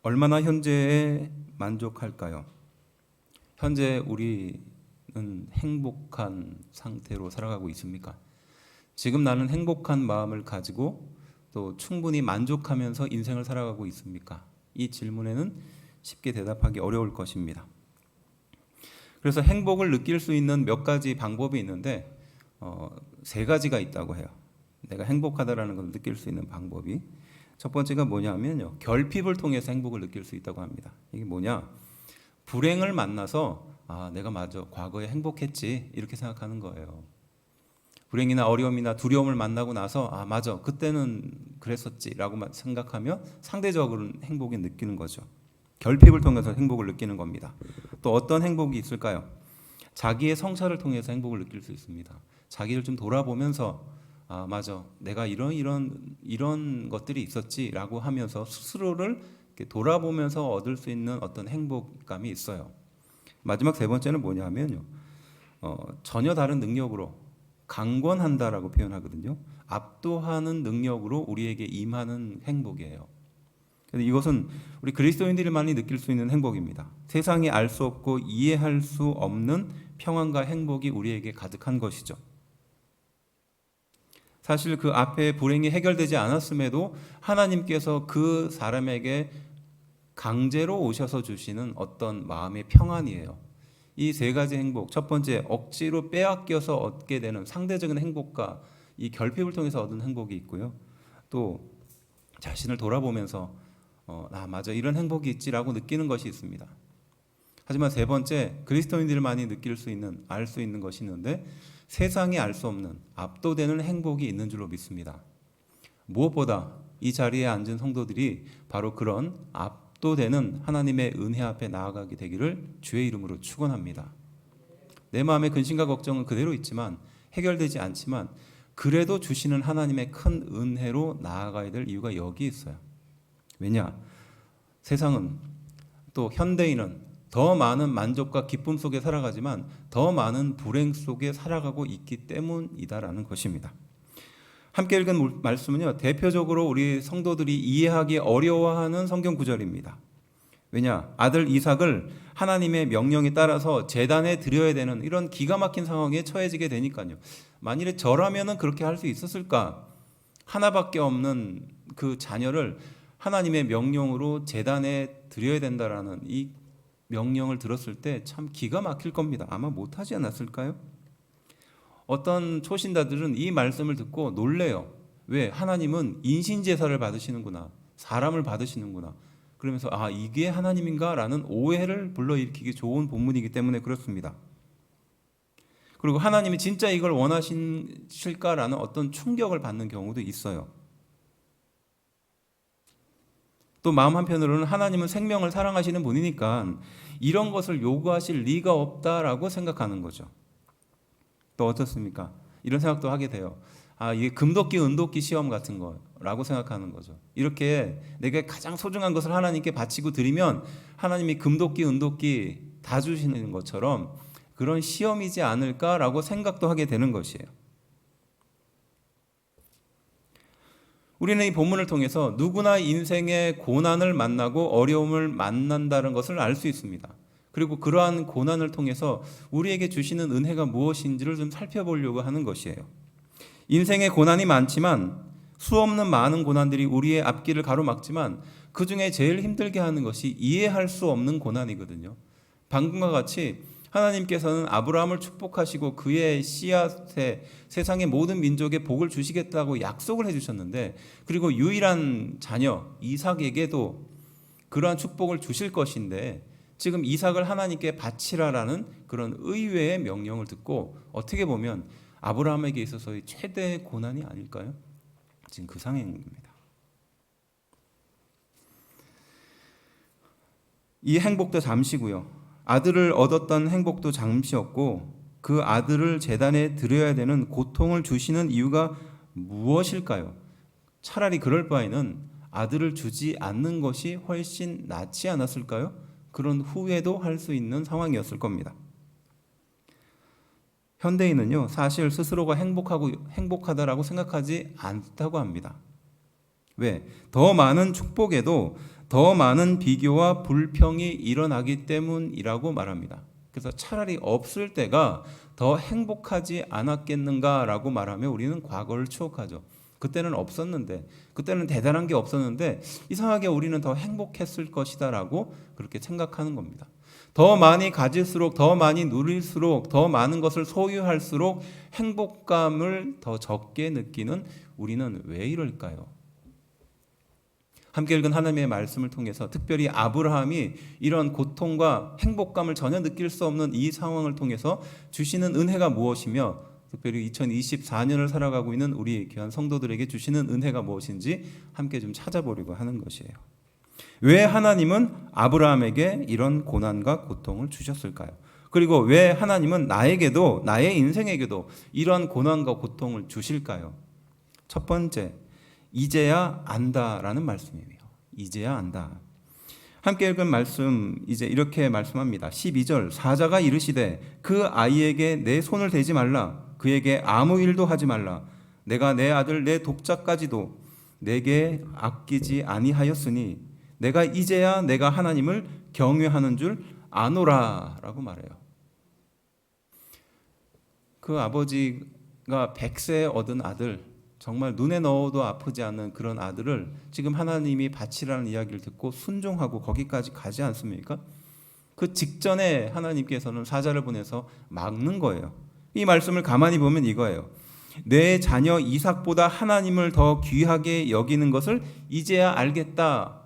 얼마나 현재에 만족할까요? 현재 우리는 행복한 상태로 살아가고 있습니까? 지금 나는 행복한 마음을 가지고 또 충분히 만족하면서 인생을 살아가고 있습니까? 이 질문에는 쉽게 대답하기 어려울 것입니다. 그래서 행복을 느낄 수 있는 몇 가지 방법이 있는데 세 가지가 있다고 해요. 내가 행복하다라는 걸 느낄 수 있는 방법이. 첫 번째가 뭐냐면요, 결핍을 통해서 행복을 느낄 수 있다고 합니다. 이게 뭐냐, 불행을 만나서 내가 맞아, 과거에 행복했지, 이렇게 생각하는 거예요. 불행이나 어려움이나 두려움을 만나고 나서 맞아, 그때는 그랬었지라고 생각하며 상대적으로는 행복을 느끼는 거죠. 결핍을 통해서 행복을 느끼는 겁니다. 또 어떤 행복이 있을까요? 자기의 성찰을 통해서 행복을 느낄 수 있습니다. 자기를 좀 돌아보면서 맞아, 내가 이런 것들이 있었지라고 하면서 스스로를 돌아보면서 얻을 수 있는 어떤 행복감이 있어요. 마지막 세 번째는 뭐냐면요, 전혀 다른 능력으로 강권한다라고 표현하거든요. 압도하는 능력으로 우리에게 임하는 행복이에요. 이것은 우리 그리스도인들만이 느낄 수 있는 행복입니다. 세상이 알 수 없고 이해할 수 없는 평안과 행복이 우리에게 가득한 것이죠. 사실 그 앞에 불행이 해결되지 않았음에도 하나님께서 그 사람에게 강제로 오셔서 주시는 어떤 마음의 평안이에요. 이 세 가지 행복, 첫 번째 억지로 빼앗겨서 얻게 되는 상대적인 행복과 이 결핍을 통해서 얻은 행복이 있고요. 또 자신을 돌아보면서 맞아, 이런 행복이 있지라고 느끼는 것이 있습니다. 하지만 세 번째, 그리스도인들만이 느낄 수 있는, 알 수 있는 것이 있는데 세상이 알 수 없는 압도되는 행복이 있는 줄로 믿습니다. 무엇보다 이 자리에 앉은 성도들이 바로 그런 압도되는 하나님의 은혜 앞에 나아가게 되기를 주의 이름으로 축원합니다. 내 마음의 근심과 걱정은 그대로 있지만, 해결되지 않지만 그래도 주시는 하나님의 큰 은혜로 나아가야 될 이유가 여기 있어요. 왜냐? 세상은, 또 현대인은 더 많은 만족과 기쁨 속에 살아가지만 더 많은 불행 속에 살아가고 있기 때문이다라는 것입니다. 함께 읽은 말씀은요, 대표적으로 우리 성도들이 이해하기 어려워하는 성경 구절입니다. 왜냐? 아들 이삭을 하나님의 명령에 따라서 제단에 드려야 되는 이런 기가 막힌 상황에 처해지게 되니까요. 만일에 저라면은 그렇게 할 수 있었을까? 하나밖에 없는 그 자녀를 하나님의 명령으로 제단에 드려야 된다라는 이 명령을 들었을 때 참 기가 막힐 겁니다. 아마 못하지 않았을까요? 어떤 초신자들은 이 말씀을 듣고 놀래요. 왜? 하나님은 인신제사를 받으시는구나, 사람을 받으시는구나, 그러면서 이게 하나님인가? 라는 오해를 불러일으키기 좋은 본문이기 때문에 그렇습니다. 그리고 하나님이 진짜 이걸 원하실까라는 어떤 충격을 받는 경우도 있어요. 또 마음 한편으로는 하나님은 생명을 사랑하시는 분이니까 이런 것을 요구하실 리가 없다라고 생각하는 거죠. 또 어떻습니까? 이런 생각도 하게 돼요. 이게 금도끼 은도끼 시험 같은 거라고 생각하는 거죠. 이렇게 내게 가장 소중한 것을 하나님께 바치고 드리면 하나님이 금도끼 은도끼 다 주시는 것처럼 그런 시험이지 않을까라고 생각도 하게 되는 것이에요. 우리는 이 본문을 통해서 누구나 인생의 고난을 만나고 어려움을 만난다는 것을 알 수 있습니다. 그리고 그러한 고난을 통해서 우리에게 주시는 은혜가 무엇인지를 좀 살펴보려고 하는 것이에요. 인생의 고난이 많지만, 수없는 많은 고난들이 우리의 앞길을 가로막지만 그 중에 제일 힘들게 하는 것이 이해할 수 없는 고난이거든요. 방금과 같이 하나님께서는 아브라함을 축복하시고 그의 씨앗에 세상의 모든 민족에 복을 주시겠다고 약속을 해주셨는데, 그리고 유일한 자녀 이삭에게도 그러한 축복을 주실 것인데 지금 이삭을 하나님께 바치라라는 그런 의외의 명령을 듣고 어떻게 보면 아브라함에게 있어서의 최대의 고난이 아닐까요? 지금 그 상황입니다. 이 행복도 잠시고요, 아들을 얻었던 행복도 잠시였고, 그 아들을 제단에 드려야 되는 고통을 주시는 이유가 무엇일까요? 차라리 그럴 바에는 아들을 주지 않는 것이 훨씬 낫지 않았을까요? 그런 후회도 할 수 있는 상황이었을 겁니다. 현대인은요, 사실 스스로가 행복하다라고 생각하지 않다고 합니다. 왜? 더 많은 축복에도 더 많은 비교와 불평이 일어나기 때문이라고 말합니다. 그래서 차라리 없을 때가 더 행복하지 않았겠는가라고 말하며 우리는 과거를 추억하죠. 그때는 없었는데, 그때는 대단한 게 없었는데 이상하게 우리는 더 행복했을 것이다라고 그렇게 생각하는 겁니다. 더 많이 가질수록, 더 많이 누릴수록, 더 많은 것을 소유할수록 행복감을 더 적게 느끼는 우리는 왜 이럴까요? 함께 읽은 하나님의 말씀을 통해서 특별히 아브라함이 이런 고통과 행복감을 전혀 느낄 수 없는 이 상황을 통해서 주시는 은혜가 무엇이며 특별히 2024년을 살아가고 있는 우리 귀한 성도들에게 주시는 은혜가 무엇인지 함께 좀 찾아보려고 하는 것이에요. 왜 하나님은 아브라함에게 이런 고난과 고통을 주셨을까요? 그리고 왜 하나님은 나에게도, 나의 인생에게도 이런 고난과 고통을 주실까요? 첫 번째, 이제야 안다라는 말씀이에요. 이제야 안다. 함께 읽은 말씀 이제 이렇게 말씀합니다. 12절, 사자가 이르시되 그 아이에게 내 손을 대지 말라. 그에게 아무 일도 하지 말라. 내가 내 아들 내 독자까지도 내게 아끼지 아니하였으니 내가 이제야 내가 하나님을 경외하는 줄 아노라 라고 말해요. 그 아버지가 100세 얻은 아들, 정말 눈에 넣어도 아프지 않는 그런 아들을 지금 하나님이 바치라는 이야기를 듣고 순종하고 거기까지 가지 않습니까? 그 직전에 하나님께서는 사자를 보내서 막는 거예요. 이 말씀을 가만히 보면 이거예요. 내 자녀 이삭보다 하나님을 더 귀하게 여기는 것을 이제야 알겠다.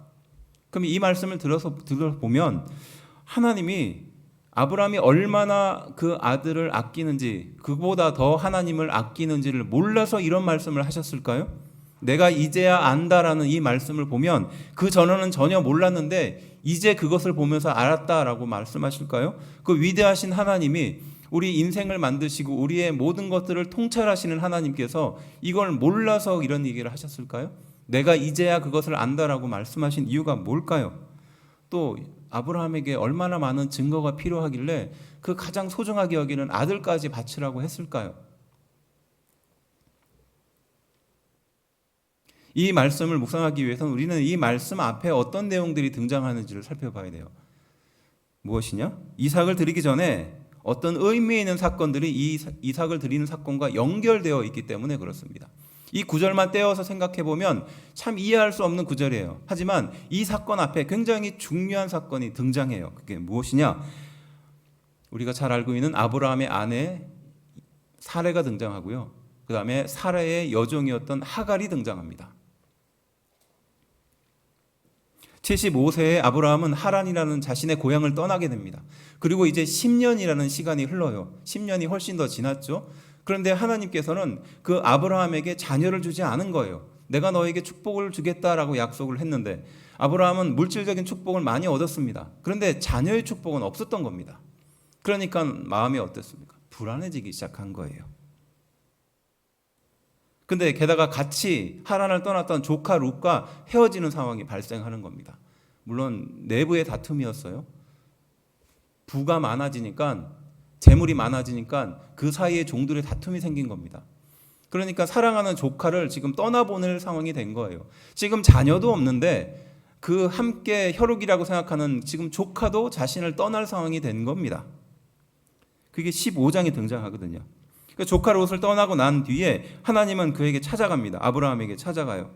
그럼 이 말씀을 들어보면 하나님이 아브라함이 얼마나 그 아들을 아끼는지, 그보다 더 하나님을 아끼는지를 몰라서 이런 말씀을 하셨을까요? 내가 이제야 안다라는 이 말씀을 보면 그 전에는 전혀 몰랐는데 이제 그것을 보면서 알았다라고 말씀하실까요? 그 위대하신 하나님이 우리 인생을 만드시고 우리의 모든 것들을 통찰하시는 하나님께서 이걸 몰라서 이런 얘기를 하셨을까요? 내가 이제야 그것을 안다라고 말씀하신 이유가 뭘까요? 또 아브라함에게 얼마나 많은 증거가 필요하길래 그 가장 소중하게 여기는 아들까지 바치라고 했을까요? 이 말씀을 묵상하기 위해서는 우리는 이 말씀 앞에 어떤 내용들이 등장하는지를 살펴봐야 돼요. 무엇이냐? 이삭을 드리기 전에 어떤 의미 있는 사건들이 이 이삭을 드리는 사건과 연결되어 있기 때문에 그렇습니다. 이 구절만 떼어서 생각해보면 참 이해할 수 없는 구절이에요. 하지만 이 사건 앞에 굉장히 중요한 사건이 등장해요. 그게 무엇이냐? 우리가 잘 알고 있는 아브라함의 아내 사레가 등장하고요. 그 다음에 사레의 여종이었던 하갈이 등장합니다. 75세의 아브라함은 하란이라는 자신의 고향을 떠나게 됩니다. 그리고 이제 10년이라는 시간이 흘러요. 10년이 훨씬 더 지났죠. 그런데 하나님께서는 그 아브라함에게 자녀를 주지 않은 거예요. 내가 너에게 축복을 주겠다라고 약속을 했는데 아브라함은 물질적인 축복을 많이 얻었습니다. 그런데 자녀의 축복은 없었던 겁니다. 그러니까 마음이 어땠습니까? 불안해지기 시작한 거예요. 근데 게다가 같이 하란을 떠났던 조카 룻과 헤어지는 상황이 발생하는 겁니다. 물론 내부의 다툼이었어요. 부가 많아지니까, 재물이 많아지니까 그 사이에 종들의 다툼이 생긴 겁니다. 그러니까 사랑하는 조카를 지금 떠나보낼 상황이 된 거예요. 지금 자녀도 없는데 그 함께 혈육이라고 생각하는 지금 조카도 자신을 떠날 상황이 된 겁니다. 그게 15장에 등장하거든요. 조카 롯을 떠나고 난 뒤에 하나님은 그에게 찾아갑니다. 아브라함에게 찾아가요.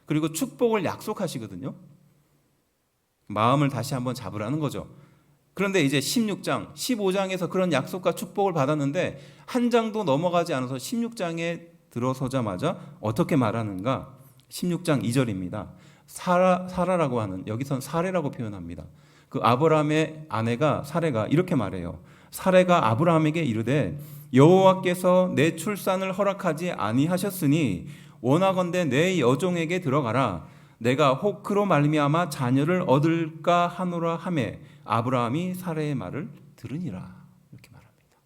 그리고 축복을 약속하시거든요. 마음을 다시 한번 잡으라는 거죠. 그런데 이제 16장, 15장에서 그런 약속과 축복을 받았는데 한 장도 넘어가지 않아서 16장에 들어서자마자 어떻게 말하는가? 16장 2절입니다. 사라라고 하는, 여기선 사레라고 표현합니다. 그 아브라함의 아내가 사레가 이렇게 말해요. 사레가 아브라함에게 이르되 여호와께서 내 출산을 허락하지 아니하셨으니 원하건대 내 여종에게 들어가라. 내가 혹 그로 말미암아 자녀를 얻을까 하노라 하매 아브라함이 사레의 말을 들으니라. 이렇게 말합니다.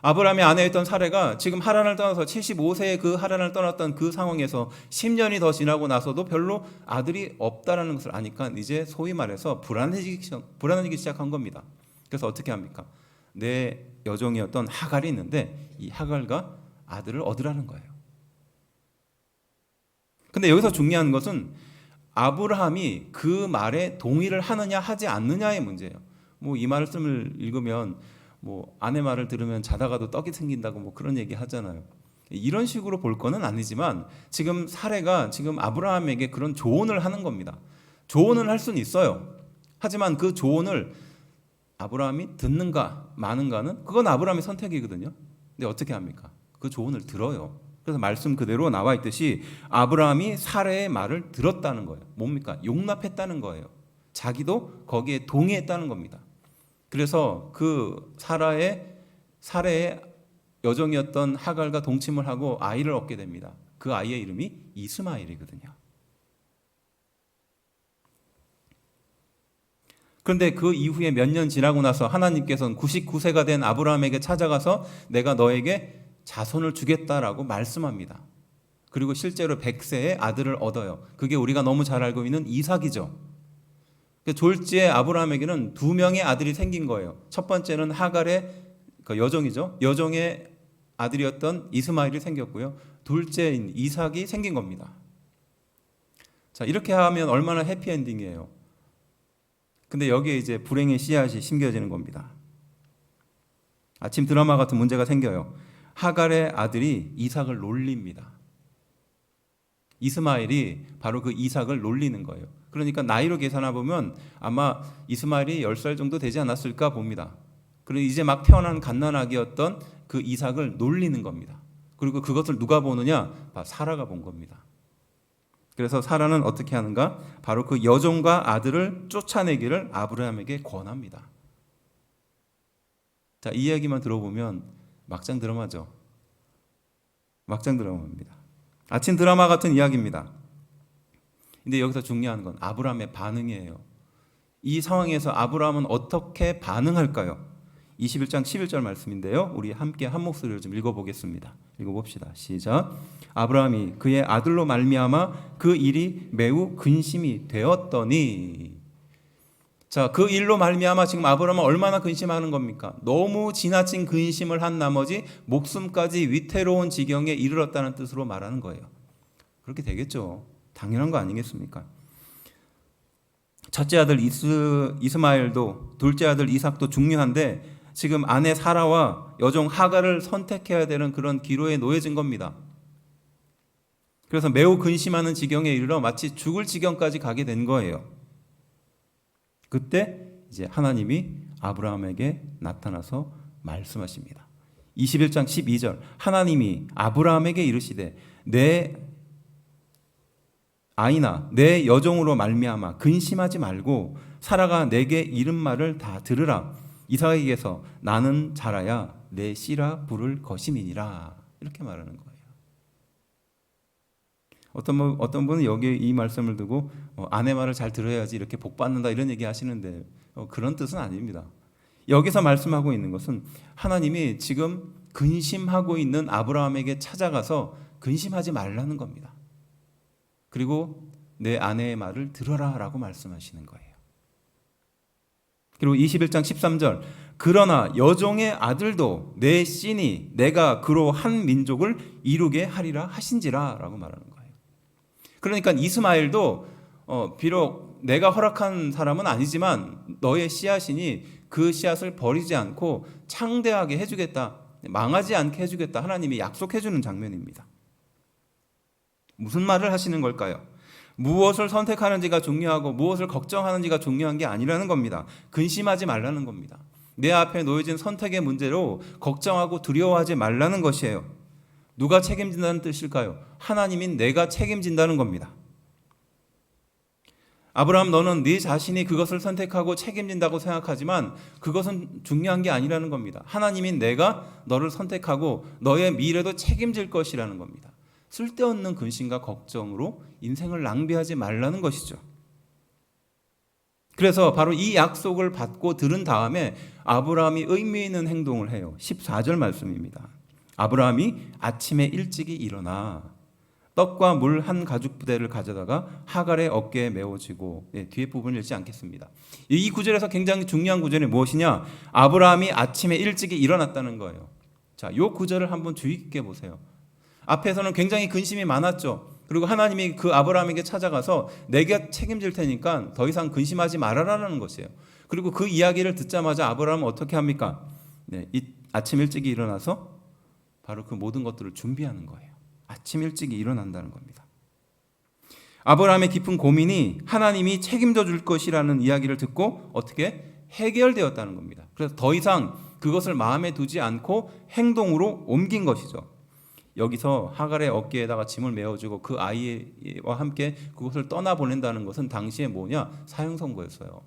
아브라함의 아내였던 사레가 지금 하란을 떠나서 75세에 그 하란을 떠났던 그 상황에서 10년이 더 지나고 나서도 별로 아들이 없다라는 것을 아니까 이제 소위 말해서 불안해지기 시작한 겁니다. 그래서 어떻게 합니까? 내 여종이었던 하갈이 있는데 이 하갈과 아들을 얻으라는 거예요. 근데 여기서 중요한 것은 아브라함이 그 말에 동의를 하느냐 하지 않느냐의 문제예요. 뭐 이 말씀을 읽으면 뭐 아내 말을 들으면 자다가도 떡이 생긴다고 뭐 그런 얘기 하잖아요. 이런 식으로 볼 거는 아니지만 지금 사례가 지금 아브라함에게 그런 조언을 하는 겁니다. 조언을 할 수는 있어요. 하지만 그 조언을 아브라함이 듣는가 마는가는 그건 아브라함의 선택이거든요. 근데 어떻게 합니까? 그 조언을 들어요. 그래서 말씀 그대로 나와 있듯이 아브라함이 사례의 말을 들었다는 거예요. 뭡니까? 용납했다는 거예요. 자기도 거기에 동의했다는 겁니다. 그래서 그 사례의 여종이었던 하갈과 동침을 하고 아이를 얻게 됩니다. 그 아이의 이름이 이스마엘이거든요. 그런데 그 이후에 몇 년 지나고 나서 하나님께서는 99세가 된 아브라함에게 찾아가서 내가 너에게 자손을 주겠다라고 말씀합니다. 그리고 실제로 100세의 아들을 얻어요. 그게 우리가 너무 잘 알고 있는 이삭이죠. 졸지에 아브라함에게는 2명의 아들이 생긴 거예요. 첫 번째는 하갈의 여종이죠. 여종의 아들이었던 이스마엘이 생겼고요. 둘째인 이삭이 생긴 겁니다. 자, 이렇게 하면 얼마나 해피엔딩이에요. 근데 여기에 이제 불행의 씨앗이 심겨지는 겁니다. 아침 드라마 같은 문제가 생겨요. 하갈의 아들이 이삭을 놀립니다. 이스마엘이 바로 그 이삭을 놀리는 거예요. 그러니까 나이로 계산해 보면 아마 이스마엘이 10살 정도 되지 않았을까 봅니다. 그리고 이제 막 태어난 갓난아기였던 그 이삭을 놀리는 겁니다. 그리고 그것을 누가 보느냐? 사라가 본 겁니다. 그래서 사라는 어떻게 하는가? 바로 그 여종과 아들을 쫓아내기를 아브라함에게 권합니다. 자, 이 이야기만 들어보면 막장 드라마죠. 막장 드라마입니다. 아침 드라마 같은 이야기입니다. 근데 여기서 중요한 건 아브라함의 반응이에요. 이 상황에서 아브라함은 어떻게 반응할까요? 21장 11절 말씀인데요. 우리 함께 한 목소리로 좀 읽어보겠습니다. 읽어봅시다. 시작. 아브라함이 그의 아들로 말미암아 그 일이 매우 근심이 되었더니. 자, 그 일로 말미암아 지금 아브라함은 얼마나 근심하는 겁니까? 너무 지나친 근심을 한 나머지 목숨까지 위태로운 지경에 이르렀다는 뜻으로 말하는 거예요. 그렇게 되겠죠. 당연한 거 아니겠습니까? 첫째 아들 이스마엘도 둘째 아들 이삭도 중요한데 지금 아내 사라와 여종 하갈을 선택해야 되는 그런 기로에 놓여진 겁니다. 그래서 매우 근심하는 지경에 이르러 마치 죽을 지경까지 가게 된 거예요. 그때 이제 하나님이 아브라함에게 나타나서 말씀하십니다. 21장 12절 하나님이 아브라함에게 이르시되 내 아이나 내 여종으로 말미암아 근심하지 말고 사라가 내게 이른 말을 다 들으라. 이삭에게서 나는 자라야 내 씨라 부를 것임이니라. 이렇게 말하는 거예요. 어떤 분은 여기 이 말씀을 두고 아내 말을 잘 들어야지 이렇게 복 받는다 이런 얘기 하시는데 그런 뜻은 아닙니다. 여기서 말씀하고 있는 것은 하나님이 지금 근심하고 있는 아브라함에게 찾아가서 근심하지 말라는 겁니다. 그리고 내 아내의 말을 들어라 라고 말씀하시는 거예요. 그리고 21장 13절 그러나 여종의 아들도 내 씨니 내가 그로 한 민족을 이루게 하리라 하신지라 라고 말하는 거예요. 그러니까 이스마엘도 비록 내가 허락한 사람은 아니지만 너의 씨앗이니 그 씨앗을 버리지 않고 창대하게 해주겠다, 망하지 않게 해주겠다 하나님이 약속해주는 장면입니다. 무슨 말을 하시는 걸까요? 무엇을 선택하는지가 중요하고 무엇을 걱정하는지가 중요한 게 아니라는 겁니다. 근심하지 말라는 겁니다. 내 앞에 놓여진 선택의 문제로 걱정하고 두려워하지 말라는 것이에요. 누가 책임진다는 뜻일까요? 하나님인 내가 책임진다는 겁니다. 아브라함 너는 네 자신이 그것을 선택하고 책임진다고 생각하지만 그것은 중요한 게 아니라는 겁니다. 하나님인 내가 너를 선택하고 너의 미래도 책임질 것이라는 겁니다. 쓸데없는 근심과 걱정으로 인생을 낭비하지 말라는 것이죠. 그래서 바로 이 약속을 받고 들은 다음에 아브라함이 의미 있는 행동을 해요. 14절 말씀입니다. 아브라함이 아침에 일찍이 일어나 떡과 물 한 가죽 부대를 가져다가 하갈의 어깨에 메워지고, 뒤에 부분을 읽지 않겠습니다. 이 구절에서 굉장히 중요한 구절이 무엇이냐? 아브라함이 아침에 일찍이 일어났다는 거예요. 자, 이 구절을 한번 주의 깊게 보세요. 앞에서는 굉장히 근심이 많았죠. 그리고 하나님이 그 아브라함에게 찾아가서 내가 책임질 테니까 더 이상 근심하지 말아라라는 것이에요. 그리고 그 이야기를 듣자마자 아브라함은 어떻게 합니까? 아침 일찍이 일어나서 바로 그 모든 것들을 준비하는 거예요. 아침 일찍이 일어난다는 겁니다. 아브라함의 깊은 고민이 하나님이 책임져 줄 것이라는 이야기를 듣고 어떻게 해결되었다는 겁니다. 그래서 더 이상 그것을 마음에 두지 않고 행동으로 옮긴 것이죠. 여기서 하갈의 어깨에다가 짐을 메워주고 그 아이와 함께 그곳을 떠나보낸다는 것은 당시에 뭐냐? 사형선고였어요.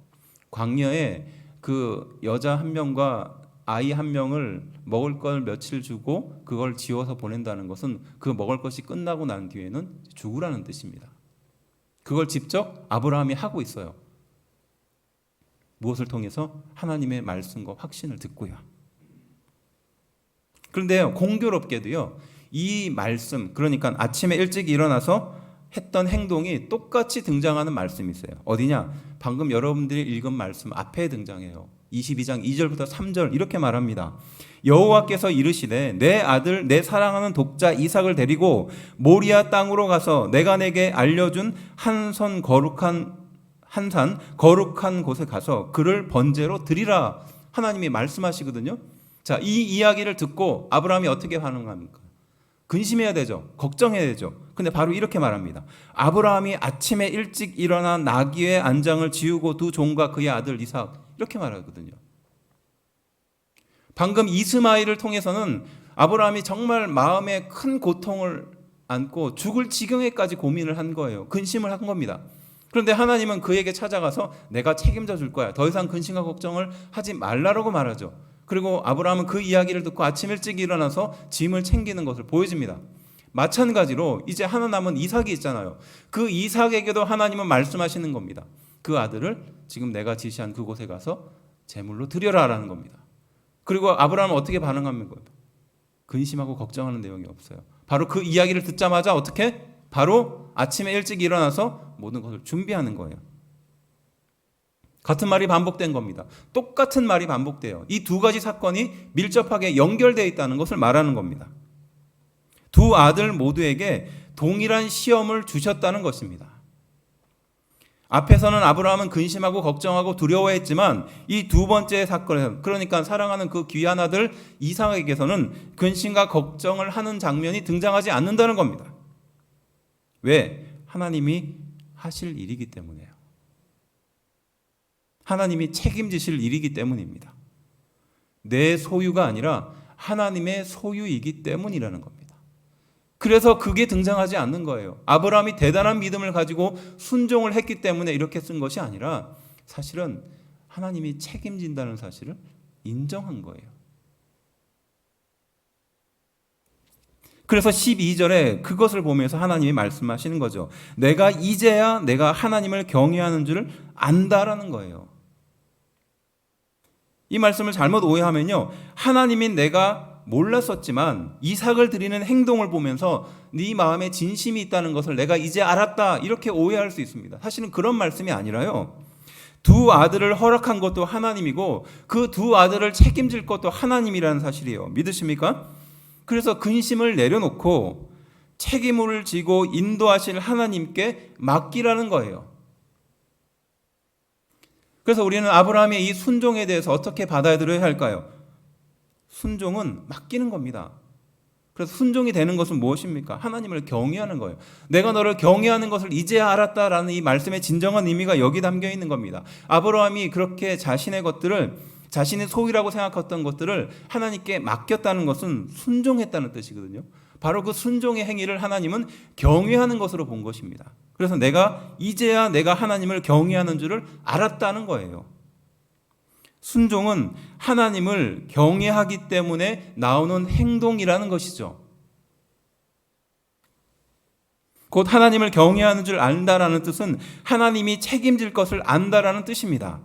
광야에 그 여자 한 명과 아이 한 명을 먹을 걸 며칠 주고 그걸 지워서 보낸다는 것은 그 먹을 것이 끝나고 난 뒤에는 죽으라는 뜻입니다. 그걸 직접 아브라함이 하고 있어요. 무엇을 통해서? 하나님의 말씀과 확신을 듣고요. 그런데요, 공교롭게도요, 이 말씀, 그러니까 아침에 일찍 일어나서 했던 행동이 똑같이 등장하는 말씀이 있어요. 어디냐? 방금 여러분들이 읽은 말씀 앞에 등장해요. 22장 2절부터 3절 이렇게 말합니다. 여호와께서 이르시되 내 아들 내 사랑하는 독자 이삭을 데리고 모리아 땅으로 가서 내가 내게 알려준 한 산 거룩한 곳에 가서 그를 번제로 드리라. 하나님이 말씀하시거든요. 자, 이 이야기를 듣고 아브라함이 어떻게 반응합니까? 근심해야 되죠. 걱정해야 되죠. 근데 바로 이렇게 말합니다. 아브라함이 아침에 일찍 일어나 나귀의 안장을 지우고 두 종과 그의 아들 이삭, 이렇게 말하거든요. 방금 이스마엘을 통해서는 아브라함이 정말 마음에 큰 고통을 안고 죽을 지경에까지 고민을 한 거예요. 근심을 한 겁니다. 그런데 하나님은 그에게 찾아가서 내가 책임져 줄 거야. 더 이상 근심과 걱정을 하지 말라라고 말하죠. 그리고 아브라함은 그 이야기를 듣고 아침 일찍 일어나서 짐을 챙기는 것을 보여줍니다. 마찬가지로 이제 하나 남은 이삭이 있잖아요. 그 이삭에게도 하나님은 말씀하시는 겁니다. 그 아들을 지금 내가 지시한 그곳에 가서 제물로 드려라라는 겁니다. 그리고 아브라함은 어떻게 반응합니까? 근심하고 걱정하는 내용이 없어요. 바로 그 이야기를 듣자마자 어떻게? 바로 아침에 일찍 일어나서 모든 것을 준비하는 거예요. 같은 말이 반복된 겁니다. 똑같은 말이 반복돼요. 이 두 가지 사건이 밀접하게 연결되어 있다는 것을 말하는 겁니다. 두 아들 모두에게 동일한 시험을 주셨다는 것입니다. 앞에서는 아브라함은 근심하고 걱정하고 두려워했지만 이 두 번째 사건에서, 그러니까 사랑하는 그 귀한 아들 이삭에게서는 근심과 걱정을 하는 장면이 등장하지 않는다는 겁니다. 왜? 하나님이 하실 일이기 때문이에요. 하나님이 책임지실 일이기 때문입니다. 내 소유가 아니라 하나님의 소유이기 때문이라는 겁니다. 그래서 그게 등장하지 않는 거예요. 아브라함이 대단한 믿음을 가지고 순종을 했기 때문에 이렇게 쓴 것이 아니라 사실은 하나님이 책임진다는 사실을 인정한 거예요. 그래서 12절에 그것을 보면서 하나님이 말씀하시는 거죠. 내가 이제야 내가 하나님을 경외하는 줄을 안다라는 거예요. 이 말씀을 잘못 오해하면요, 하나님인 내가 몰랐었지만 이삭을 드리는 행동을 보면서 네 마음에 진심이 있다는 것을 내가 이제 알았다, 이렇게 오해할 수 있습니다. 사실은 그런 말씀이 아니라요, 두 아들을 허락한 것도 하나님이고 그 두 아들을 책임질 것도 하나님이라는 사실이에요. 믿으십니까? 그래서 근심을 내려놓고 책임을 지고 인도하실 하나님께 맡기라는 거예요. 그래서 우리는 아브라함의 이 순종에 대해서 어떻게 받아들여야 할까요? 순종은 맡기는 겁니다. 그래서 순종이 되는 것은 무엇입니까? 하나님을 경외하는 거예요. 내가 너를 경외하는 것을 이제야 알았다라는 이 말씀의 진정한 의미가 여기 담겨 있는 겁니다. 아브라함이 그렇게 자신의 것들을, 자신의 소유라고 생각했던 것들을 하나님께 맡겼다는 것은 순종했다는 뜻이거든요. 바로 그 순종의 행위를 하나님은 경외하는 것으로 본 것입니다. 그래서 내가 이제야 내가 하나님을 경외하는 줄을 알았다는 거예요. 순종은 하나님을 경외하기 때문에 나오는 행동이라는 것이죠. 곧 하나님을 경외하는 줄 안다라는 뜻은 하나님이 책임질 것을 안다라는 뜻입니다.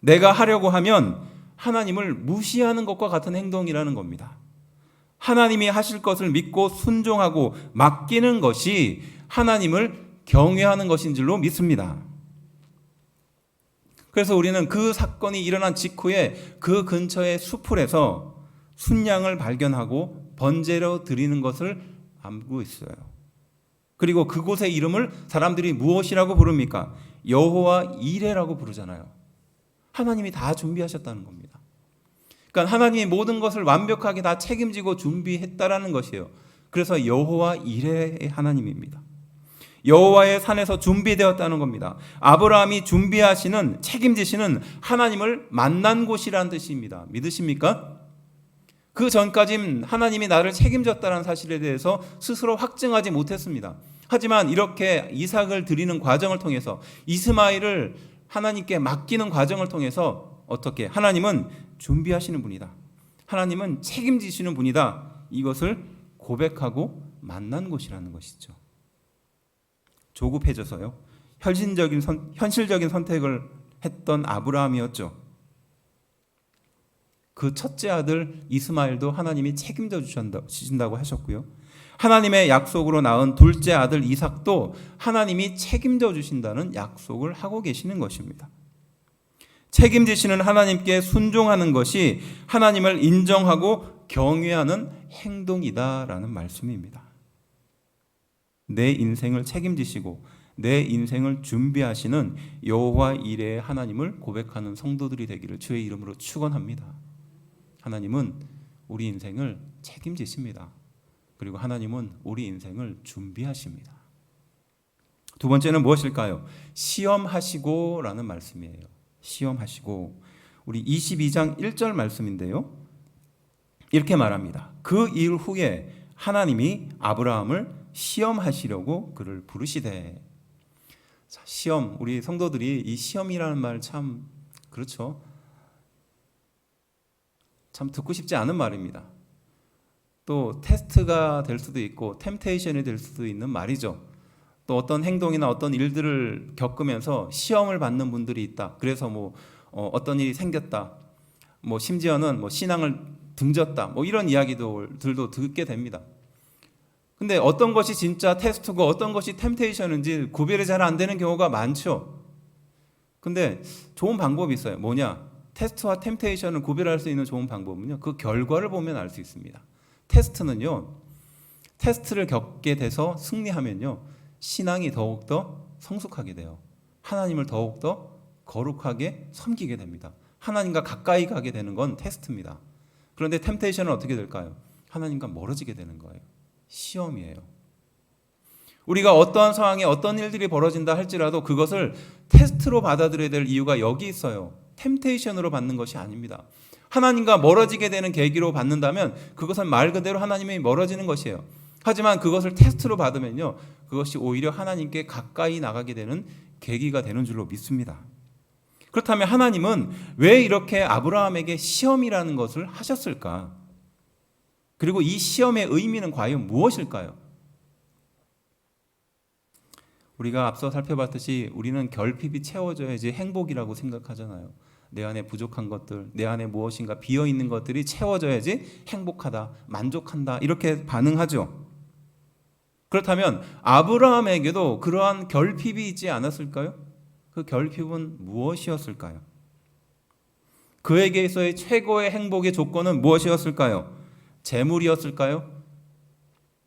내가 하려고 하면 하나님을 무시하는 것과 같은 행동이라는 겁니다. 하나님이 하실 것을 믿고 순종하고 맡기는 것이 하나님을 경외하는 것인 줄로 믿습니다. 그래서 우리는 그 사건이 일어난 직후에 그 근처의 수풀에서 순양을 발견하고 번제로 드리는 것을 알고 있어요. 그리고 그곳의 이름을 사람들이 무엇이라고 부릅니까? 여호와 이레라고 부르잖아요. 하나님이 다 준비하셨다는 겁니다. 그러니까 하나님이 모든 것을 완벽하게 다 책임지고 준비했다라는 것이에요. 그래서 여호와 이레의 하나님입니다. 여호와의 산에서 준비되었다는 겁니다. 아브라함이 준비하시는, 책임지시는 하나님을 만난 곳이라는 뜻입니다. 믿으십니까? 그 전까진 하나님이 나를 책임졌다는 사실에 대해서 스스로 확증하지 못했습니다. 하지만 이렇게 이삭을 드리는 과정을 통해서, 이스마엘을 하나님께 맡기는 과정을 통해서 어떻게 하나님은 준비하시는 분이다, 하나님은 책임지시는 분이다, 이것을 고백하고 만난 곳이라는 것이죠. 조급해져서요, 현실적인 선택을 했던 아브라함이었죠. 그 첫째 아들 이스마엘도 하나님이 책임져 주신다고 하셨고요, 하나님의 약속으로 낳은 둘째 아들 이삭도 하나님이 책임져 주신다는 약속을 하고 계시는 것입니다. 책임지시는 하나님께 순종하는 것이 하나님을 인정하고 경외하는 행동이다라는 말씀입니다. 내 인생을 책임지시고 내 인생을 준비하시는 여호와 이레의 하나님을 고백하는 성도들이 되기를 주의 이름으로 축원합니다. 하나님은 우리 인생을 책임지십니다. 그리고 하나님은 우리 인생을 준비하십니다. 두 번째는 무엇일까요? 시험하시고 라는 말씀이에요. 시험하시고. 우리 22장 1절 말씀인데요, 이렇게 말합니다. 그 일 후에 하나님이 아브라함을 시험하시려고 그를 부르시되. 자, 시험, 우리 성도들이 이 시험이라는 말 참 그렇죠, 참 듣고 싶지 않은 말입니다. 또 테스트가 될 수도 있고 템테이션이 될 수도 있는 말이죠. 또 어떤 행동이나 어떤 일들을 겪으면서 시험을 받는 분들이 있다. 그래서 어떤 일이 생겼다, 심지어는 신앙을 등졌다, 이런 이야기들도 듣게 됩니다. 근데 어떤 것이 진짜 테스트고 어떤 것이 템테이션인지 구별이 잘 안 되는 경우가 많죠. 근데 좋은 방법이 있어요. 뭐냐? 테스트와 템테이션을 구별할 수 있는 좋은 방법은요, 그 결과를 보면 알 수 있습니다. 테스트는요, 테스트를 겪게 돼서 승리하면요, 신앙이 더욱더 성숙하게 돼요. 하나님을 더욱더 거룩하게 섬기게 됩니다. 하나님과 가까이 가게 되는 건 테스트입니다. 그런데 템테이션은 어떻게 될까요? 하나님과 멀어지게 되는 거예요. 시험이에요. 우리가 어떠한 상황에 어떤 일들이 벌어진다 할지라도 그것을 테스트로 받아들여야 될 이유가 여기 있어요. 템테이션으로 받는 것이 아닙니다. 하나님과 멀어지게 되는 계기로 받는다면 그것은 말 그대로 하나님이 멀어지는 것이에요. 하지만 그것을 테스트로 받으면요, 그것이 오히려 하나님께 가까이 나가게 되는 계기가 되는 줄로 믿습니다. 그렇다면 하나님은 왜 이렇게 아브라함에게 시험이라는 것을 하셨을까? 그리고 이 시험의 의미는 과연 무엇일까요? 우리가 앞서 살펴봤듯이 우리는 결핍이 채워져야지 행복이라고 생각하잖아요. 내 안에 부족한 것들, 내 안에 무엇인가 비어있는 것들이 채워져야지 행복하다, 만족한다, 이렇게 반응하죠. 그렇다면 아브라함에게도 그러한 결핍이 있지 않았을까요? 그 결핍은 무엇이었을까요? 그에게서의 최고의 행복의 조건은 무엇이었을까요? 재물이었을까요?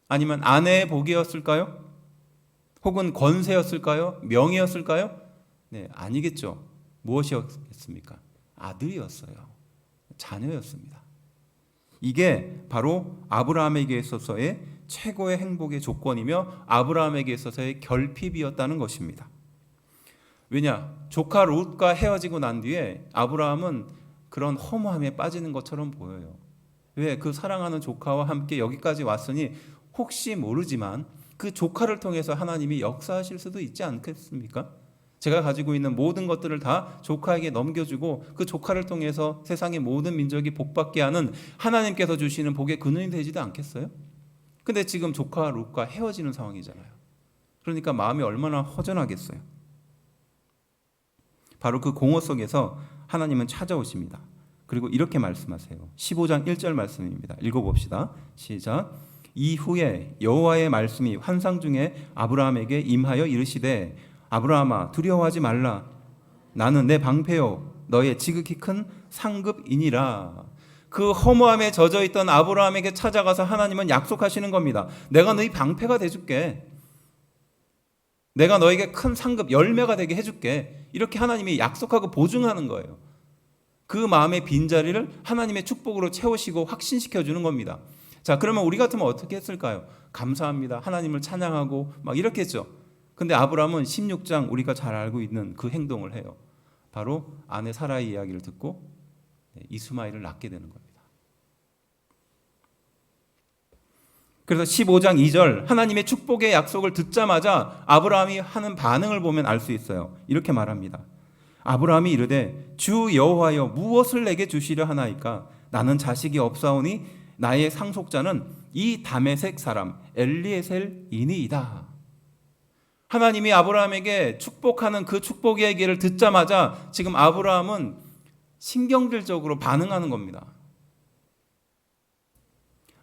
아니면 아내의 복이었을까요? 혹은 권세였을까요? 명예였을까요? 네, 아니겠죠. 무엇이었습니까? 아들이었어요. 자녀였습니다. 이게 바로 아브라함에게 있어서의 최고의 행복의 조건이며 아브라함에게 있어서의 결핍이었다는 것입니다. 왜냐? 조카 롯과 헤어지고 난 뒤에 아브라함은 그런 허무함에 빠지는 것처럼 보여요. 왜? 그 사랑하는 조카와 함께 여기까지 왔으니 혹시 모르지만 그 조카를 통해서 하나님이 역사하실 수도 있지 않겠습니까? 제가 가지고 있는 모든 것들을 다 조카에게 넘겨주고 그 조카를 통해서 세상의 모든 민족이 복받게 하는 하나님께서 주시는 복의 근원이 되지도 않겠어요? 근데 지금 조카 롯과 헤어지는 상황이잖아요. 그러니까 마음이 얼마나 허전하겠어요. 바로 그 공허 속에서 하나님은 찾아오십니다. 그리고 이렇게 말씀하세요. 15장 1절 말씀입니다. 읽어봅시다. 시작. 이후에 여호와의 말씀이 환상 중에 아브라함에게 임하여 이르시되 아브라함아 두려워하지 말라. 나는 내 방패요 너의 지극히 큰 상급이니라. 그 허무함에 젖어있던 아브라함에게 찾아가서 하나님은 약속하시는 겁니다. 내가 너희 방패가 돼줄게. 내가 너에게 큰 상급, 열매가 되게 해줄게. 이렇게 하나님이 약속하고 보증하는 거예요. 그 마음의 빈자리를 하나님의 축복으로 채우시고 확신시켜주는 겁니다. 자, 그러면 우리 같으면 어떻게 했을까요? 감사합니다. 하나님을 찬양하고 막 이렇게 했죠. 근데 아브라함은 16장 우리가 잘 알고 있는 그 행동을 해요. 바로 아내 사라의 이야기를 듣고 이스마엘을 낳게 되는 겁니다. 그래서 15장 2절 하나님의 축복의 약속을 듣자마자 아브라함이 하는 반응을 보면 알 수 있어요. 이렇게 말합니다. 아브라함이 이르되 주 여호와여 무엇을 내게 주시려 하나이까? 나는 자식이 없사오니 나의 상속자는 이 다메섹 사람 엘리에셀이니이다. 하나님이 아브라함에게 축복하는 그 축복의 얘기를 듣자마자 지금 아브라함은 신경질적으로 반응하는 겁니다.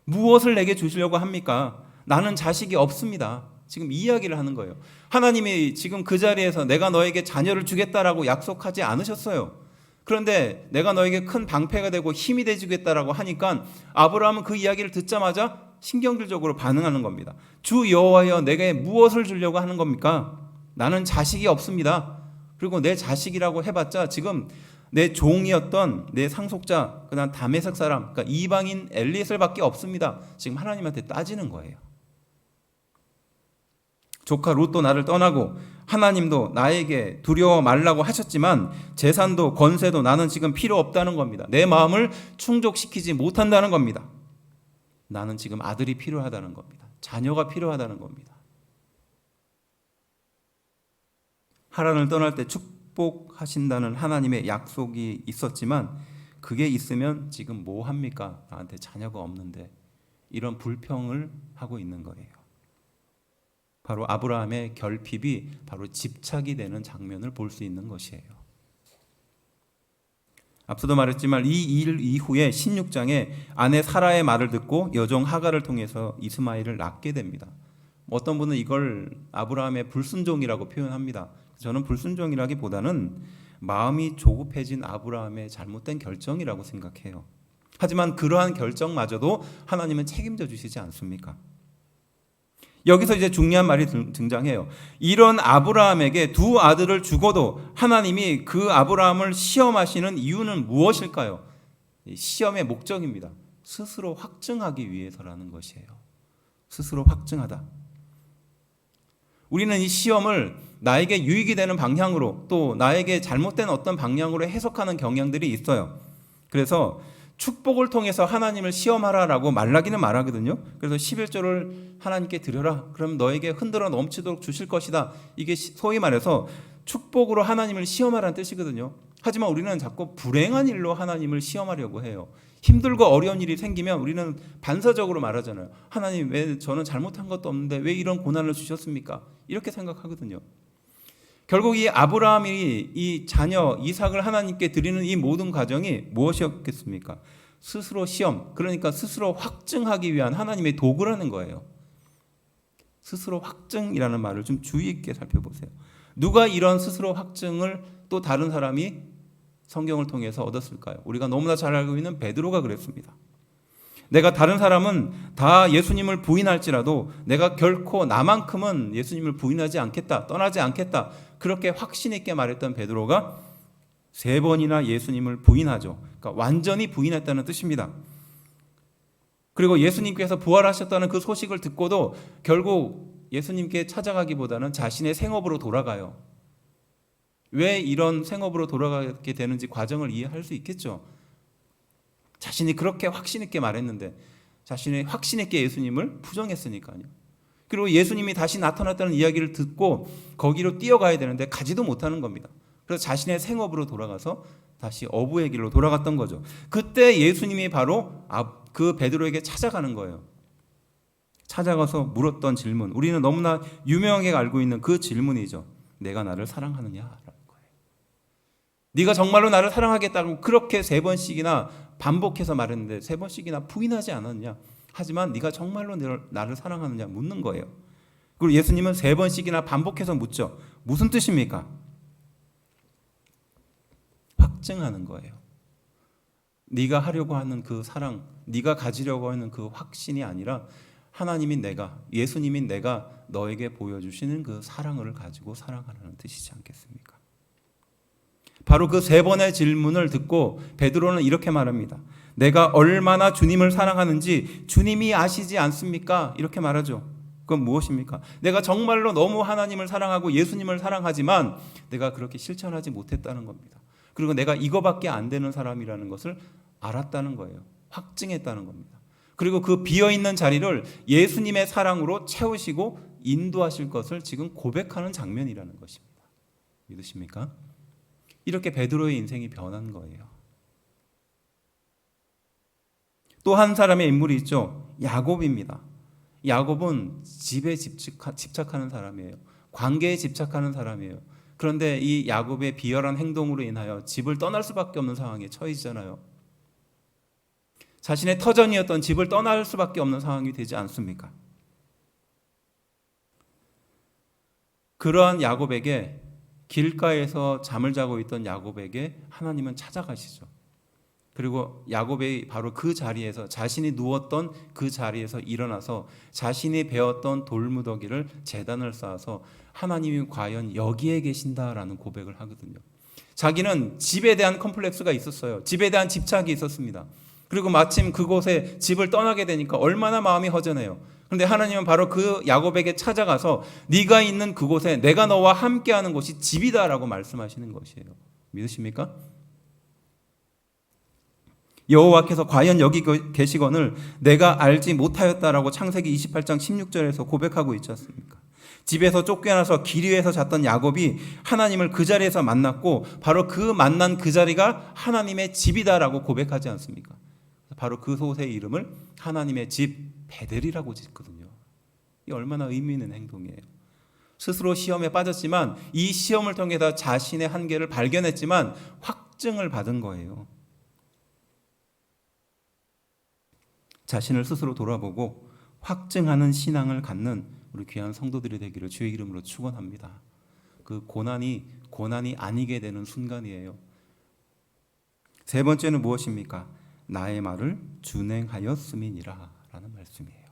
무엇을 내게 주시려고 합니까? 나는 자식이 없습니다. 지금 이 이야기를 하는 거예요. 하나님이 지금 그 자리에서 내가 너에게 자녀를 주겠다라고 약속하지 않으셨어요. 그런데 내가 너에게 큰 방패가 되고 힘이 되주겠다라고 하니까 아브라함은 그 이야기를 듣자마자 신경질적으로 반응하는 겁니다. 주 여호와여 내게 무엇을 주려고 하는 겁니까? 나는 자식이 없습니다. 그리고 내 자식이라고 해봤자 지금 내 종이었던 내 상속자 그다음 다메섹 사람 그러니까 이방인 엘리에셀밖에 없습니다. 지금 하나님한테 따지는 거예요. 조카 롯도 나를 떠나고 하나님도 나에게 두려워 말라고 하셨지만 재산도 권세도 나는 지금 필요 없다는 겁니다. 내 마음을 충족시키지 못한다는 겁니다. 나는 지금 아들이 필요하다는 겁니다. 자녀가 필요하다는 겁니다. 하란을 떠날 때 축복하신다는 하나님의 약속이 있었지만 그게 있으면 지금 뭐 합니까? 나한테 자녀가 없는데 이런 불평을 하고 있는 거예요. 바로 아브라함의 결핍이 바로 집착이 되는 장면을 볼 수 있는 것이에요. 앞서도 말했지만 이 일 이후에 16장에 아내 사라의 말을 듣고 여종 하갈을 통해서 이스마엘을 낳게 됩니다. 어떤 분은 이걸 아브라함의 불순종이라고 표현합니다. 저는 불순종이라기보다는 마음이 조급해진 아브라함의 잘못된 결정이라고 생각해요. 하지만 그러한 결정마저도 하나님은 책임져 주시지 않습니까? 여기서 이제 중요한 말이 등장해요. 이런 아브라함에게 두 아들을 주고도 하나님이 그 아브라함을 시험하시는 이유는 무엇일까요? 시험의 목적입니다. 스스로 확증하기 위해서라는 것이에요. 스스로 확증하다. 우리는 이 시험을 나에게 유익이 되는 방향으로 또 나에게 잘못된 어떤 방향으로 해석하는 경향들이 있어요. 그래서 축복을 통해서 하나님을 시험하라라고 말라기는 말하거든요. 그래서 11조를 하나님께 드려라. 그럼 너에게 흔들어 넘치도록 주실 것이다. 이게 소위 말해서 축복으로 하나님을 시험하라는 뜻이거든요. 하지만 우리는 자꾸 불행한 일로 하나님을 시험하려고 해요. 힘들고 어려운 일이 생기면 우리는 반사적으로 말하잖아요. 하나님 왜 저는 잘못한 것도 없는데 왜 이런 고난을 주셨습니까? 이렇게 생각하거든요. 결국 이 아브라함이 이 자녀 이삭을 하나님께 드리는 이 모든 과정이 무엇이었겠습니까? 스스로 시험, 그러니까 스스로 확증하기 위한 하나님의 도구라는 거예요. 스스로 확증이라는 말을 좀 주의 있게 살펴보세요. 누가 이런 스스로 확증을 또 다른 사람이 성경을 통해서 얻었을까요? 우리가 너무나 잘 알고 있는 베드로가 그랬습니다. 내가 다른 사람은 다 예수님을 부인할지라도 내가 결코 나만큼은 예수님을 부인하지 않겠다, 떠나지 않겠다. 그렇게 확신 있게 말했던 베드로가 3번이나 예수님을 부인하죠. 그러니까 완전히 부인했다는 뜻입니다. 그리고 예수님께서 부활하셨다는 그 소식을 듣고도 결국 예수님께 찾아가기보다는 자신의 생업으로 돌아가요. 왜 이런 생업으로 돌아가게 되는지 과정을 이해할 수 있겠죠. 자신이 그렇게 확신 있게 말했는데 자신이 확신 있게 예수님을 부정했으니까요. 그리고 예수님이 다시 나타났다는 이야기를 듣고 거기로 뛰어가야 되는데 가지도 못하는 겁니다. 그래서 자신의 생업으로 돌아가서 다시 어부의 길로 돌아갔던 거죠. 그때 예수님이 바로 그 베드로에게 찾아가는 거예요. 찾아가서 물었던 질문, 우리는 너무나 유명하게 알고 있는 그 질문이죠. 내가 나를 사랑하느냐라는 거예요. 네가 정말로 나를 사랑하겠다고 그렇게 3번씩이나 반복해서 말했는데 3번씩이나 부인하지 않았냐? 하지만 네가 정말로 나를 사랑하느냐 묻는 거예요. 그리고 예수님은 3번씩이나 반복해서 묻죠. 무슨 뜻입니까? 확증하는 거예요. 네가 하려고 하는 그 사랑, 네가 가지려고 하는 그 확신이 아니라 하나님인 내가, 예수님인 내가 너에게 보여주시는 그 사랑을 가지고 사랑하라는 뜻이지 않겠습니까? 바로 그 3번의 질문을 듣고 베드로는 이렇게 말합니다. 내가 얼마나 주님을 사랑하는지 주님이 아시지 않습니까? 이렇게 말하죠. 그건 무엇입니까? 내가 정말로 너무 하나님을 사랑하고 예수님을 사랑하지만 내가 그렇게 실천하지 못했다는 겁니다. 그리고 내가 이거밖에 안 되는 사람이라는 것을 알았다는 거예요. 확증했다는 겁니다. 그리고 그 비어있는 자리를 예수님의 사랑으로 채우시고 인도하실 것을 지금 고백하는 장면이라는 것입니다. 믿으십니까? 이렇게 베드로의 인생이 변한 거예요. 또 한 사람의 인물이 있죠. 야곱입니다. 야곱은 집에 집착하는 사람이에요. 관계에 집착하는 사람이에요. 그런데 이 야곱의 비열한 행동으로 인하여 집을 떠날 수밖에 없는 상황에 처해지잖아요. 자신의 터전이었던 집을 떠날 수밖에 없는 상황이 되지 않습니까? 그러한 야곱에게, 길가에서 잠을 자고 있던 야곱에게 하나님은 찾아가시죠. 그리고 야곱이 바로 그 자리에서, 자신이 누웠던 그 자리에서 일어나서 자신이 베었던 돌무더기를 제단을 쌓아서 하나님이 과연 여기에 계신다라는 고백을 하거든요. 자기는 집에 대한 컴플렉스가 있었어요. 집에 대한 집착이 있었습니다. 그리고 마침 그곳에 집을 떠나게 되니까 얼마나 마음이 허전해요. 그런데 하나님은 바로 그 야곱에게 찾아가서 네가 있는 그곳에 내가 너와 함께하는 곳이 집이다라고 말씀하시는 것이에요. 믿으십니까? 여호와께서 과연 여기 계시거늘 내가 알지 못하였다라고 창세기 28장 16절에서 고백하고 있지 않습니까? 집에서 쫓겨나서 길 위에서 잤던 야곱이 하나님을 그 자리에서 만났고 바로 그 만난 그 자리가 하나님의 집이다라고 고백하지 않습니까? 바로 그 곳의 이름을 하나님의 집 베델이라고 짓거든요. 이 얼마나 의미 있는 행동이에요. 스스로 시험에 빠졌지만 이 시험을 통해서 자신의 한계를 발견했지만 확증을 받은 거예요. 자신을 스스로 돌아보고 확증하는 신앙을 갖는 우리 귀한 성도들이 되기를 주의 이름으로 축원합니다. 그 고난이 아니게 되는 순간이에요. 3번째는 무엇입니까? 나의 말을 준행하였음이니라 라는 말씀이에요.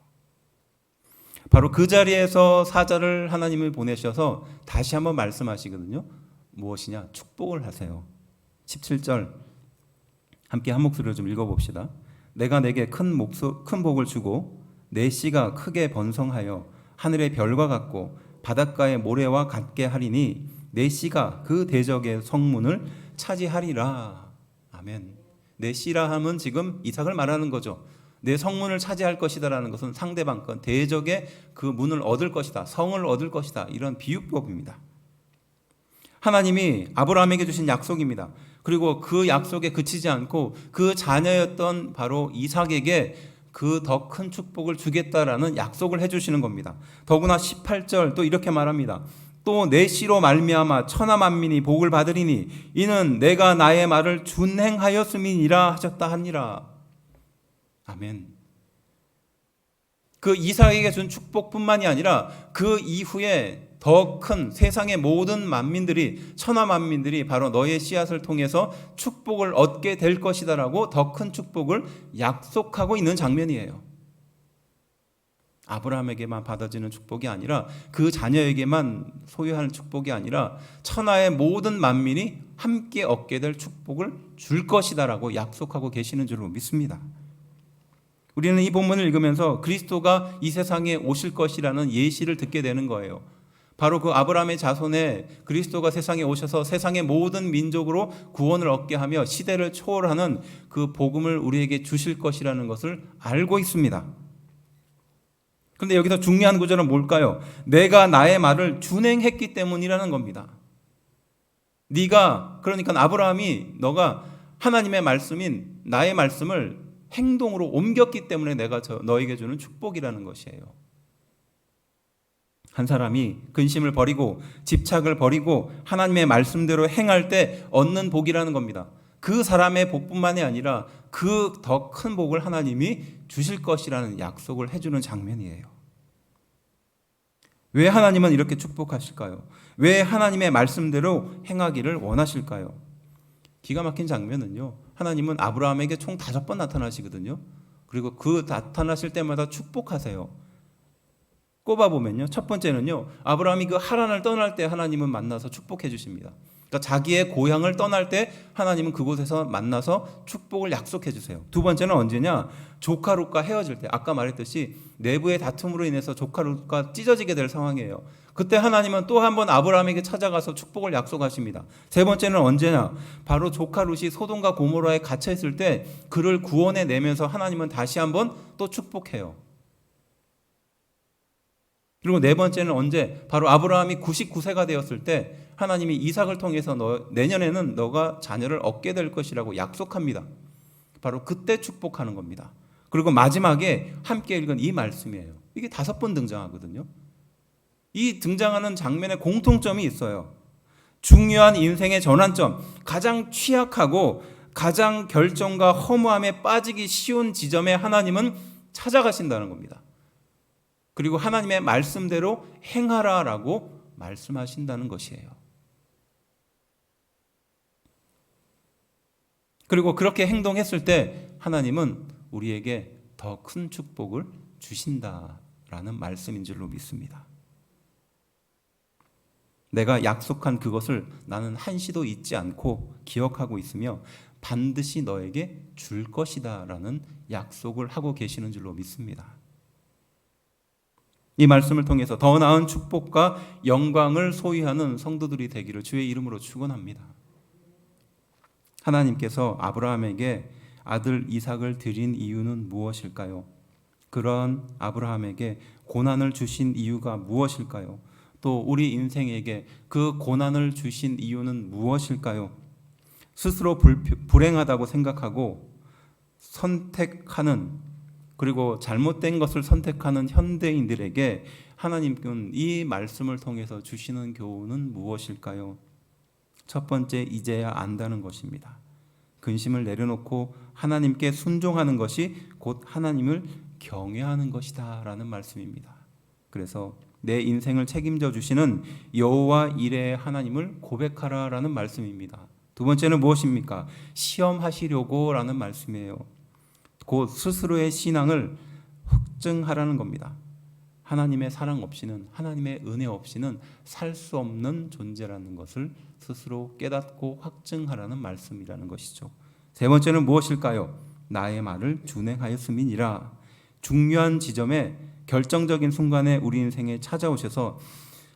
바로 그 자리에서 사자를 하나님을 보내셔서 다시 한번 말씀하시거든요. 무엇이냐? 축복을 하세요. 17절 함께 한 목소리로 좀 읽어봅시다. 내가 내게 큰 복을 주고 내 씨가 크게 번성하여 하늘의 별과 같고 바닷가의 모래와 같게 하리니 내 씨가 그 대적의 성문을 차지하리라. 아멘. 내 씨라 함은 지금 이삭을 말하는 거죠. 내 성문을 차지할 것이다라는 것은 상대방 건 대적의 그 문을 얻을 것이다. 성을 얻을 것이다. 이런 비유법입니다. 하나님이 아브라함에게 주신 약속입니다. 그리고 그 약속에 그치지 않고 그 자녀였던 바로 이삭에게 그 더 큰 축복을 주겠다라는 약속을 해주시는 겁니다. 더구나 18절 또 이렇게 말합니다. 또 내 씨로 말미암아 천하 만민이 복을 받으리니 이는 내가 나의 말을 준행하였음이니라 하셨다 하니라. 아멘. 그 이삭에게 준 축복뿐만이 아니라 그 이후에 더 큰 세상의 모든 만민들이, 천하 만민들이 바로 너의 씨앗을 통해서 축복을 얻게 될 것이다라고 더 큰 축복을 약속하고 있는 장면이에요. 아브라함에게만 받아지는 축복이 아니라 그 자녀에게만 소유하는 축복이 아니라 천하의 모든 만민이 함께 얻게 될 축복을 줄 것이다라고 약속하고 계시는 줄로 믿습니다. 우리는 이 본문을 읽으면서 그리스도가 이 세상에 오실 것이라는 예시를 듣게 되는 거예요. 바로 그 아브라함의 자손에 그리스도가 세상에 오셔서 세상의 모든 민족으로 구원을 얻게 하며 시대를 초월하는 그 복음을 우리에게 주실 것이라는 것을 알고 있습니다. 그런데 여기서 중요한 구절은 뭘까요? 내가 나의 말을 준행했기 때문이라는 겁니다. 네가, 그러니까 아브라함이 너가 하나님의 말씀인 나의 말씀을 행동으로 옮겼기 때문에 내가 너에게 주는 축복이라는 것이에요. 한 사람이 근심을 버리고 집착을 버리고 하나님의 말씀대로 행할 때 얻는 복이라는 겁니다. 그 사람의 복뿐만이 아니라 그 더 큰 복을 하나님이 주실 것이라는 약속을 해주는 장면이에요. 왜 하나님은 이렇게 축복하실까요? 왜 하나님의 말씀대로 행하기를 원하실까요? 기가 막힌 장면은요, 하나님은 아브라함에게 총 5번 나타나시거든요. 그리고 그 나타나실 때마다 축복하세요. 꼽아보면요, 첫 번째는요, 아브라함이 그 하란을 떠날 때 하나님은 만나서 축복해 주십니다. 그러니까 자기의 고향을 떠날 때 하나님은 그곳에서 만나서 축복을 약속해 주세요. 두 번째는 언제냐? 조카 롯과 헤어질 때, 아까 말했듯이 내부의 다툼으로 인해서 조카 롯과 찢어지게 될 상황이에요. 그때 하나님은 또 한 번 아브라함에게 찾아가서 축복을 약속하십니다. 세 번째는 언제냐? 바로 조카 롯이 소돔과 고모라에 갇혀 있을 때 그를 구원해 내면서 하나님은 다시 한번 또 축복해요. 그리고 네 번째는 언제? 바로 아브라함이 99세가 되었을 때 하나님이 이삭을 통해서 내년에는 너가 자녀를 얻게 될 것이라고 약속합니다. 바로 그때 축복하는 겁니다. 그리고 마지막에 함께 읽은 이 말씀이에요. 이게 5번 등장하거든요. 이 등장하는 장면에 공통점이 있어요. 중요한 인생의 전환점, 가장 취약하고 가장 결정과 허무함에 빠지기 쉬운 지점에 하나님은 찾아가신다는 겁니다. 그리고 하나님의 말씀대로 행하라라고 말씀하신다는 것이에요. 그리고 그렇게 행동했을 때 하나님은 우리에게 더 큰 축복을 주신다라는 말씀인 줄로 믿습니다. 내가 약속한 그것을 나는 한시도 잊지 않고 기억하고 있으며 반드시 너에게 줄 것이다라는 약속을 하고 계시는 줄로 믿습니다. 이 말씀을 통해서 더 나은 축복과 영광을 소유하는 성도들이 되기를 주의 이름으로 축원합니다. 하나님께서 아브라함에게 아들 이삭을 드린 이유는 무엇일까요? 그런 아브라함에게 고난을 주신 이유가 무엇일까요? 또 우리 인생에게 그 고난을 주신 이유는 무엇일까요? 스스로 불행하다고 생각하고 선택하는, 그리고 잘못된 것을 선택하는 현대인들에게 하나님은 이 말씀을 통해서 주시는 교훈은 무엇일까요? 첫 번째, 이제야 안다는 것입니다. 근심을 내려놓고 하나님께 순종하는 것이 곧 하나님을 경외하는 것이다 라는 말씀입니다. 그래서 내 인생을 책임져 주시는 여호와 이레의 하나님을 고백하라 라는 말씀입니다. 두 번째는 무엇입니까? 시험하시려고 라는 말씀이에요. 곧 스스로의 신앙을 확증하라는 겁니다. 하나님의 사랑 없이는, 하나님의 은혜 없이는 살 수 없는 존재라는 것을 스스로 깨닫고 확증하라는 말씀이라는 것이죠. 세 번째는 무엇일까요? 나의 말을 준행하였음이니라. 중요한 지점에, 결정적인 순간에 우리 인생에 찾아오셔서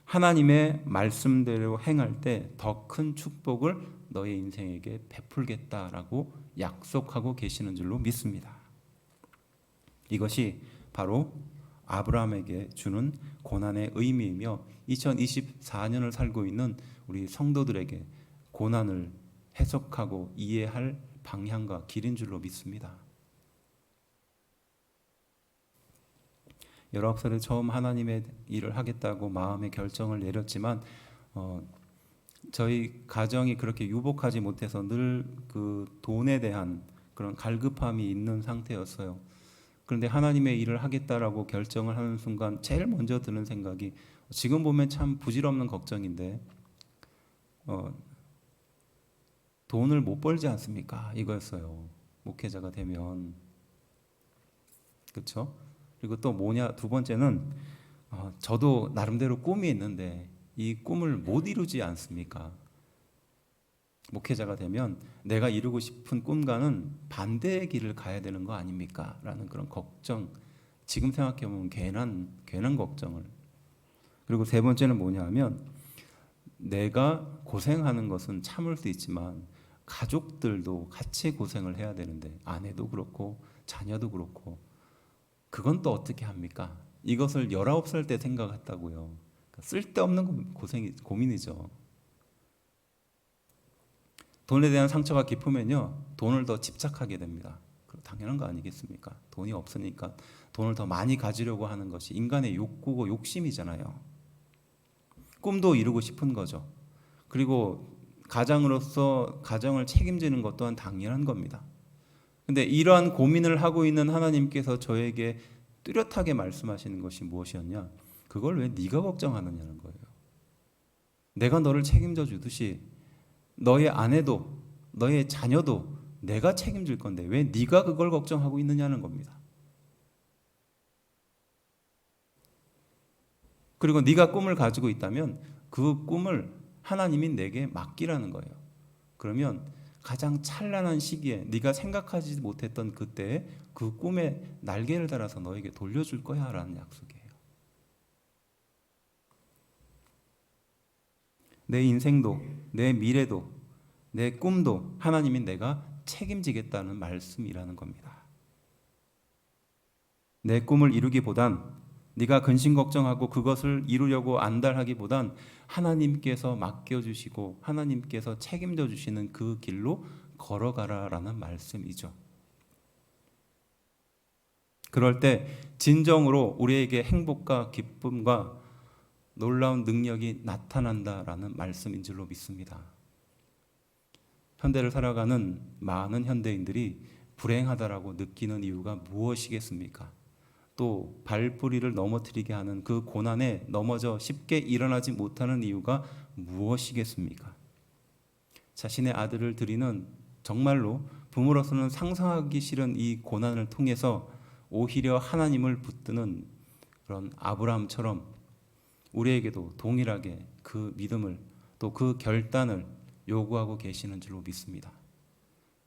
하나님의 말씀대로 행할 때 더 큰 축복을 너의 인생에게 베풀겠다라고 약속하고 계시는 줄로 믿습니다. 이것이 바로 아브라함에게 주는 고난의 의미이며 2024년을 살고 있는 우리 성도들에게 고난을 해석하고 이해할 방향과 길인 줄로 믿습니다. 19살에 처음 하나님의 일을 하겠다고 마음의 결정을 내렸지만 저희 가정이 그렇게 유복하지 못해서 늘 그 돈에 대한 그런 갈급함이 있는 상태였어요. 그런데 하나님의 일을 하겠다라고 결정을 하는 순간 제일 먼저 드는 생각이, 지금 보면 참 부질없는 걱정인데 돈을 못 벌지 않습니까? 이거였어요. 목회자가 되면. 그렇죠? 그리고 또 뭐냐, 두 번째는 저도 나름대로 꿈이 있는데 이 꿈을 못 이루지 않습니까? 목회자가 되면 내가 이루고 싶은 꿈과는 반대의 길을 가야 되는 거 아닙니까? 라는 그런 걱정, 지금 생각해보면 괜한 걱정을. 그리고 세 번째는 뭐냐 하면, 내가 고생하는 것은 참을 수 있지만 가족들도 같이 고생을 해야 되는데, 아내도 그렇고 자녀도 그렇고, 그건 또 어떻게 합니까? 이것을 19살 때 생각했다고요. 쓸데없는 고민이죠. 돈에 대한 상처가 깊으면요, 돈을 더 집착하게 됩니다. 당연한 거 아니겠습니까? 돈이 없으니까 돈을 더 많이 가지려고 하는 것이 인간의 욕구고 욕심이잖아요. 꿈도 이루고 싶은 거죠. 그리고 가장으로서 가정을 책임지는 것 또한 당연한 겁니다. 근데 이러한 고민을 하고 있는 하나님께서 저에게 뚜렷하게 말씀하시는 것이 무엇이었냐? 그걸 왜 네가 걱정하느냐는 거예요. 내가 너를 책임져 주듯이 너의 아내도 너의 자녀도 내가 책임질 건데 왜 네가 그걸 걱정하고 있느냐는 겁니다. 그리고 네가 꿈을 가지고 있다면 그 꿈을 하나님이 내게 맡기라는 거예요. 그러면 가장 찬란한 시기에 네가 생각하지 못했던 그때에 그 꿈에 날개를 달아서 너에게 돌려줄 거야 라는 약속이에요. 내 인생도 내 미래도 내 꿈도 하나님이 내가 책임지겠다는 말씀이라는 겁니다. 내 꿈을 이루기보단 네가 근심 걱정하고 그것을 이루려고 안달하기보단 하나님께서 맡겨주시고 하나님께서 책임져 주시는 그 길로 걸어가라라는 말씀이죠. 그럴 때 진정으로 우리에게 행복과 기쁨과 놀라운 능력이 나타난다라는 말씀인 줄로 믿습니다. 현대를 살아가는 많은 현대인들이 불행하다라고 느끼는 이유가 무엇이겠습니까? 또 발뿌리를 넘어뜨리게 하는 그 고난에 넘어져 쉽게 일어나지 못하는 이유가 무엇이겠습니까? 자신의 아들을 드리는 정말로 부모로서는 상상하기 싫은 이 고난을 통해서 오히려 하나님을 붙드는 그런 아브라함처럼 우리에게도 동일하게 그 믿음을 또 그 결단을 요구하고 계시는 줄로 믿습니다.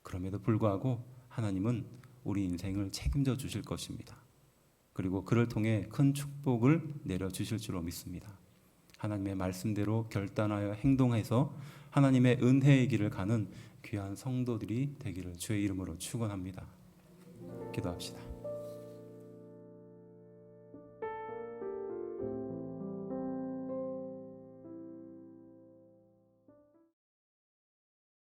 그럼에도 불구하고 하나님은 우리 인생을 책임져 주실 것입니다. 그리고 그를 통해 큰 축복을 내려주실 줄로 믿습니다. 하나님의 말씀대로 결단하여 행동해서 하나님의 은혜의 길을 가는 귀한 성도들이 되기를 주의 이름으로 축원합니다. 기도합시다.